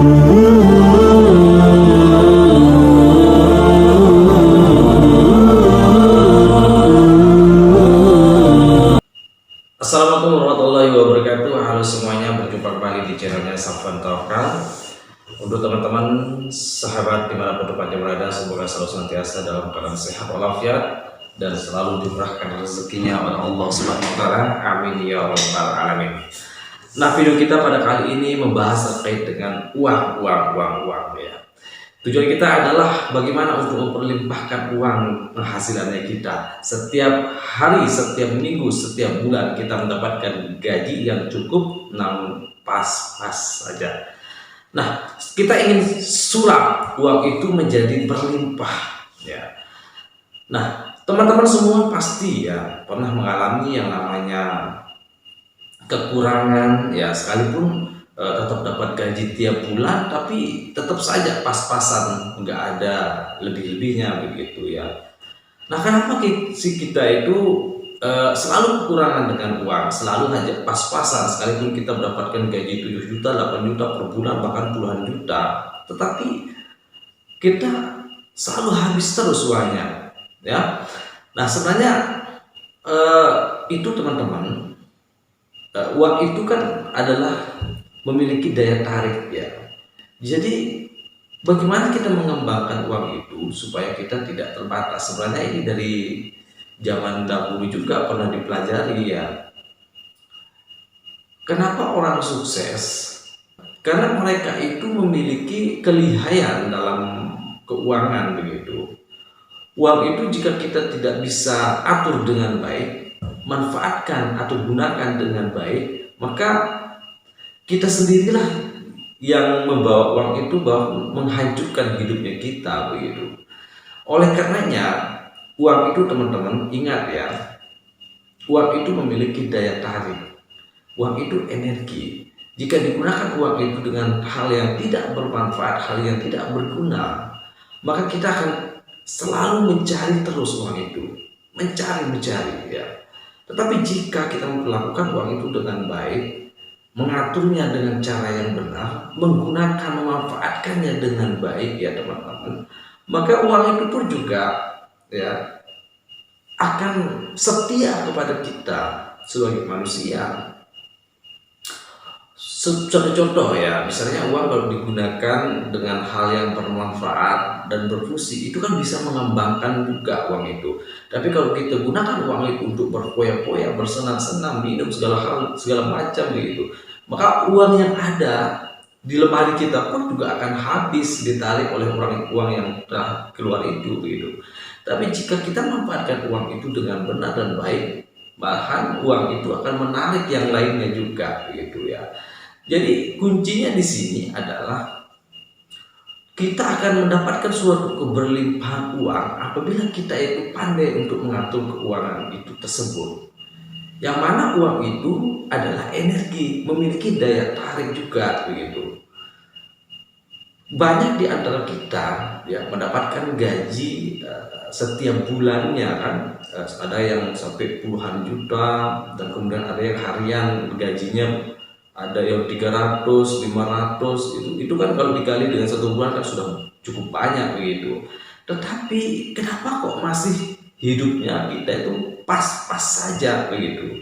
Assalamualaikum warahmatullahi wabarakatuh. Halo semuanya, berjumpa kembali di channelnya Safwan Tawakal. Untuk teman-teman sahabat dimanapun tempatnya berada, semoga selalu senantiasa dalam keadaan sehat walafiat dan selalu dimurahkan rezekinya oleh Allah Subhanahu wa taala. Amin ya rabbal alamin. Nah, video kita pada kali ini membahas terkait dengan uang ya. Tujuan kita adalah bagaimana untuk memperlimpahkan uang penghasilannya kita. Setiap hari, setiap minggu, setiap bulan kita mendapatkan gaji yang cukup namun pas-pas saja. Nah, kita ingin sulap uang itu menjadi berlimpah ya. Nah, teman-teman semua pasti ya pernah mengalami yang namanya kekurangan ya, sekalipun tetap dapat gaji tiap bulan tapi tetap saja pas-pasan, nggak ada lebih-lebihnya begitu ya. Nah, kenapa sih kita itu selalu kekurangan dengan uang, selalu aja pas-pasan, sekalipun kita mendapatkan gaji 7 juta, 8 juta per bulan, bahkan puluhan juta, tetapi kita selalu habis terus uangnya ya. Nah, sebenarnya itu teman-teman, uang itu kan adalah memiliki daya tarik ya. Jadi bagaimana kita mengembangkan uang itu supaya kita tidak terbatas? Sebenarnya ini dari zaman dahulu juga pernah dipelajari ya. Kenapa orang sukses? Karena mereka itu memiliki kelihayan dalam keuangan begitu. Uang itu jika kita tidak bisa atur dengan baik, manfaatkan atau gunakan dengan baik, maka kita sendirilah yang membawa uang itu menghancurkan hidupnya kita begitu. Oleh karenanya, uang itu teman-teman ingat ya, uang itu memiliki daya tarik. Uang itu energi. Jika digunakan uang itu dengan hal yang tidak bermanfaat, hal yang tidak berguna, maka kita akan selalu mencari terus uang itu, mencari ya. Tetapi jika kita melakukan uang itu dengan baik, mengaturnya dengan cara yang benar, menggunakan, memanfaatkannya dengan baik ya teman-teman, maka uang itu pun juga ya akan setia kepada kita sebagai manusia. Contoh ya, misalnya uang kalau digunakan dengan hal yang bermanfaat dan berfungsi, itu kan bisa mengembangkan juga uang itu. Tapi kalau kita gunakan uang itu untuk berfoya-foya, bersenang-senang, minum segala macam gitu, maka uang yang ada di lemari kita pun juga akan habis, ditarik oleh uang yang telah keluar itu gitu. Tapi jika kita memanfaatkan uang itu dengan benar dan baik, bahkan uang itu akan menarik yang lainnya juga gitu ya. Jadi kuncinya di sini adalah kita akan mendapatkan suatu keberlimpahan uang apabila kita itu pandai untuk mengatur keuangan itu tersebut. Yang mana uang itu adalah energi, memiliki daya tarik juga begitu. Banyak di antara kita yang mendapatkan gaji setiap bulannya kan, ada yang sampai puluhan juta, dan kemudian ada yang harian gajinya ada yang 300, 500, itu kan kalau dikali dengan satu bulan kan sudah cukup banyak begitu. Tetapi kenapa kok masih hidupnya kita itu pas-pas saja begitu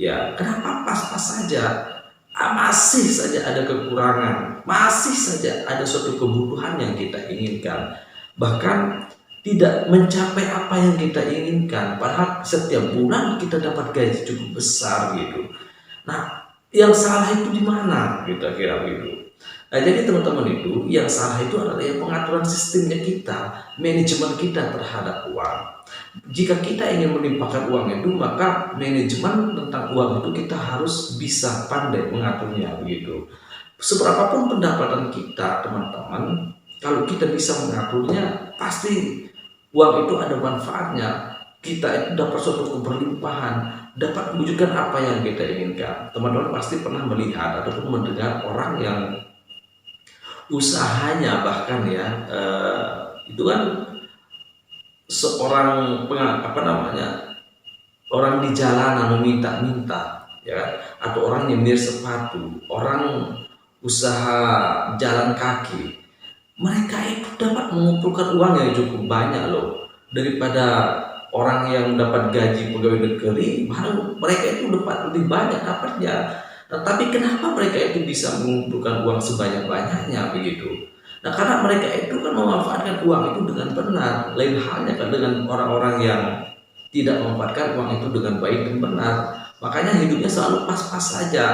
ya? Kenapa pas-pas saja? Masih saja ada kekurangan, masih saja ada suatu kebutuhan yang kita inginkan, bahkan tidak mencapai apa yang kita inginkan, padahal setiap bulan kita dapat gaji cukup besar gitu. Nah, yang salah itu di mana kita kira gitu. Nah, jadi teman-teman, itu yang salah itu adalah yang pengaturan sistemnya kita, manajemen kita terhadap uang. Jika kita ingin melimpahkan uang itu, maka manajemen tentang uang itu kita harus bisa pandai mengaturnya begitu. Seberapapun pendapatan kita teman-teman, kalau kita bisa mengaturnya, pasti uang itu ada manfaatnya. Kita itu dapat suatu keberlimpahan, dapat mewujudkan apa yang kita inginkan. Teman-teman pasti pernah melihat ataupun mendengar orang yang usahanya bahkan ya itu kan seorang orang di jalanan meminta-minta ya, atau orang nyemir sepatu, orang usaha jalan kaki, mereka itu dapat mengumpulkan uang yang cukup banyak loh, daripada orang yang dapat gaji pegawai negeri, baru mereka itu dapat lebih banyak dapatnya. Nah, tapi kenapa mereka itu bisa mengumpulkan uang sebanyak-banyaknya begitu? Nah, karena mereka itu kan memanfaatkan uang itu dengan benar. Lain halnya kan dengan orang-orang yang tidak memanfaatkan uang itu dengan baik dan benar. Makanya hidupnya selalu pas-pas saja.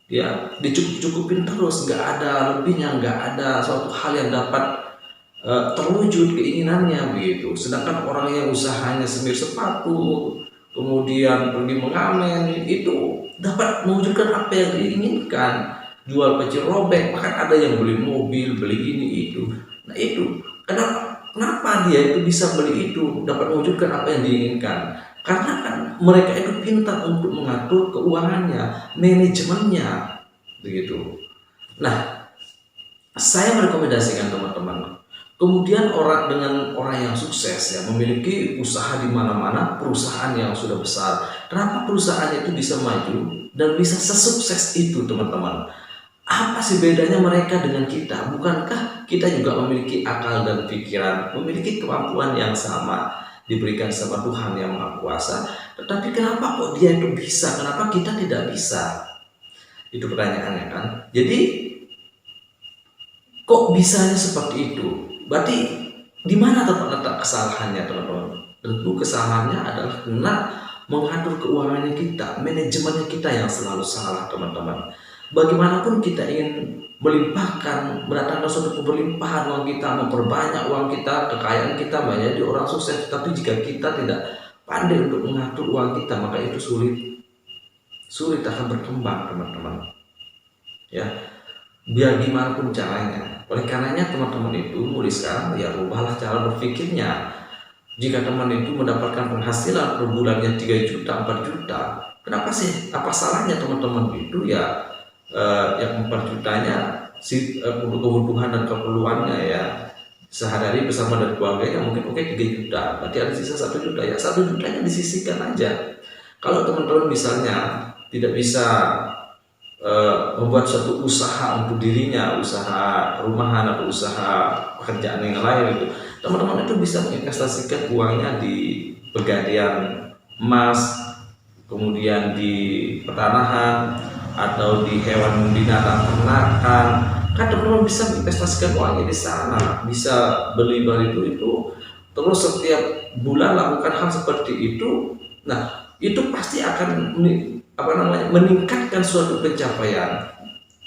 Ya, dicukup-cukupin terus, nggak ada lebihnya, nggak ada suatu hal yang dapat terwujud keinginannya begitu. Sedangkan orang yang usahanya semir sepatu, kemudian pergi mengamen, itu dapat mewujudkan apa yang diinginkan, jual pecel robek, bahkan ada yang beli mobil, beli ini itu. Nah itu kenapa dia itu bisa beli itu, dapat mewujudkan apa yang diinginkan? Karena kan mereka itu pintar untuk mengatur keuangannya, manajemennya begitu. Nah, saya merekomendasikan teman-teman, kemudian orang dengan orang yang sukses ya, memiliki usaha di mana-mana, perusahaan yang sudah besar. Kenapa perusahaannya itu bisa maju dan bisa sesukses itu, teman-teman? Apa sih bedanya mereka dengan kita? Bukankah kita juga memiliki akal dan pikiran, memiliki kemampuan yang sama, diberikan sama Tuhan yang Maha Kuasa? Tetapi kenapa kok dia itu bisa? Kenapa kita tidak bisa? Itu pertanyaannya kan. Jadi kok bisanya seperti itu? Berarti di mana letak kesalahannya, teman-teman? Tentu kesalahannya adalah karena mengatur keuangannya kita, manajemennya kita yang selalu salah, teman-teman. Bagaimanapun kita ingin melimpahkan, mendatangkan suatu keberlimpahan uang kita, memperbanyak uang kita, kekayaan kita, menjadi orang sukses. Tapi jika kita tidak pandai untuk mengatur uang kita, maka itu sulit akan berkembang, teman-teman. Ya, biar gimana pun caranya. Oleh karenanya teman-teman itu mulai sekarang ya rubahlah cara berpikirnya. Jika teman itu mendapatkan penghasilan per bulannya 3 juta, 4 juta, kenapa sih? Apa salahnya teman-teman itu ya yang 4 jutanya untuk kebutuhan dan keperluannya ya sehari-hari bersama dari keluarganya mungkin 3 juta, berarti ada sisa 1 juta, ya 1 jutanya disisihkan aja. Kalau teman-teman misalnya tidak bisa membuat suatu usaha untuk dirinya, usaha rumahan atau usaha pekerjaan yang lain itu, teman-teman itu bisa menginvestasikan uangnya di pegadaian emas, kemudian di pertanahan atau di hewan binatang ternakan. Kan teman-teman bisa menginvestasikan uangnya di sana, bisa beli barang itu terus setiap bulan lakukan hal seperti itu. Nah, itu pasti akan meningkatkan suatu pencapaian,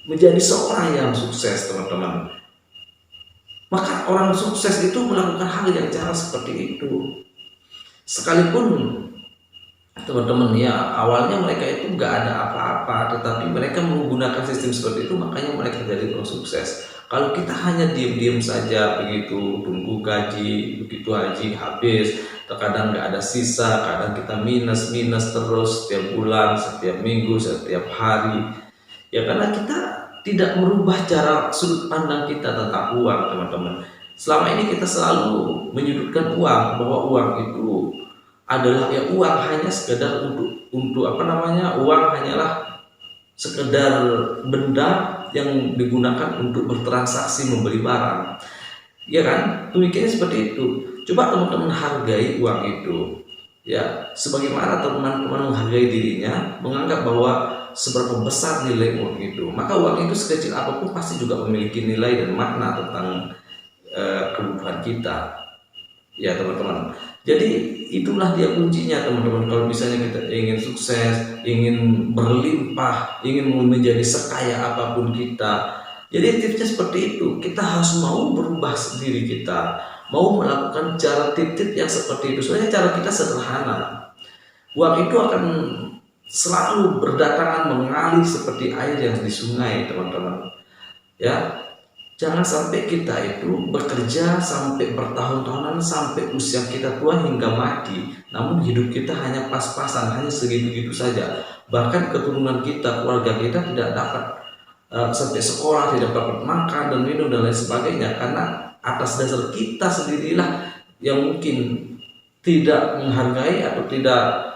menjadi seorang yang sukses, teman-teman. Maka orang sukses itu melakukan hal yang cara seperti itu. Sekalipun teman-teman ya awalnya mereka itu nggak ada apa-apa, tetapi mereka menggunakan sistem seperti itu, makanya mereka jadi orang sukses. Kalau kita hanya diam-diam saja begitu, tunggu gaji, begitu haji habis, terkadang nggak ada sisa, kadang kita minus terus setiap bulan, setiap minggu, setiap hari, ya karena kita tidak merubah cara sudut pandang kita tentang uang, teman-teman. Selama ini kita selalu menyudutkan uang, bahwa uang itu adalah ya uang hanya sekedar untuk uang hanyalah sekedar benda yang digunakan untuk bertransaksi membeli barang, ya kan? Pemikirannya seperti itu. Coba teman-teman hargai uang itu, ya sebagaimana teman-teman menghargai dirinya, menganggap bahwa seberapa besar nilai uang itu, maka uang itu sekecil apapun pasti juga memiliki nilai dan makna tentang kebutuhan kita, ya teman-teman. Jadi itulah dia kuncinya, teman-teman. Kalau misalnya kita ingin sukses, ingin berlimpah, ingin menjadi sekaya apapun kita, jadi tipsnya seperti itu. Kita harus mau berubah sendiri, kita mau melakukan cara tip-tip yang seperti itu. Soalnya cara kita sederhana. Uang itu akan selalu berdatangan mengalir seperti air yang di sungai, teman-teman. Ya, jangan sampai kita itu bekerja sampai bertahun-tahunan, sampai usia kita tua hingga mati, namun hidup kita hanya pas-pasan, hanya segitu-gitu saja. Bahkan keturunan kita, keluarga kita tidak dapat sampai sekolah, tidak dapat makan dan minum dan lain sebagainya, karena atas dasar kita sendirilah yang mungkin tidak menghargai atau tidak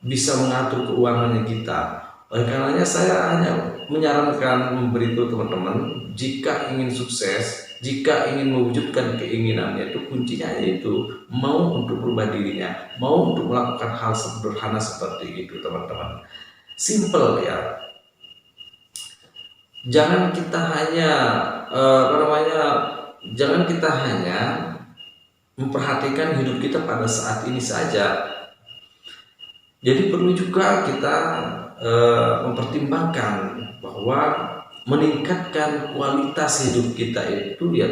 bisa mengatur keuangannya kita. Oleh karenanya saya hanya menyarankan memberitahu teman-teman, jika ingin sukses, jika ingin mewujudkan keinginannya, itu kuncinya yaitu mau untuk berubah dirinya, mau untuk melakukan hal sederhana seperti itu teman-teman. Simple ya. Jangan kita hanya jangan kita hanya memperhatikan hidup kita pada saat ini saja. Jadi perlu juga kita mempertimbangkan bahwa meningkatkan kualitas hidup kita itu ya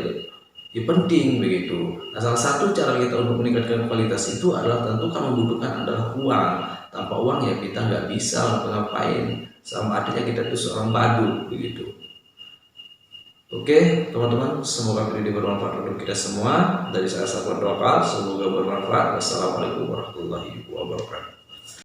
penting begitu. Nah, salah satu cara kita untuk meningkatkan kualitas itu adalah tentu kan membutuhkan adalah uang. Tanpa uang ya kita nggak bisa ngapain. Sama artinya kita itu seorang badut begitu. Oke teman-teman, semoga video ini bermanfaat untuk kita semua. Dari saya Sahabat Lokal, semoga bermanfaat. Wassalamualaikum warahmatullahi wabarakatuh.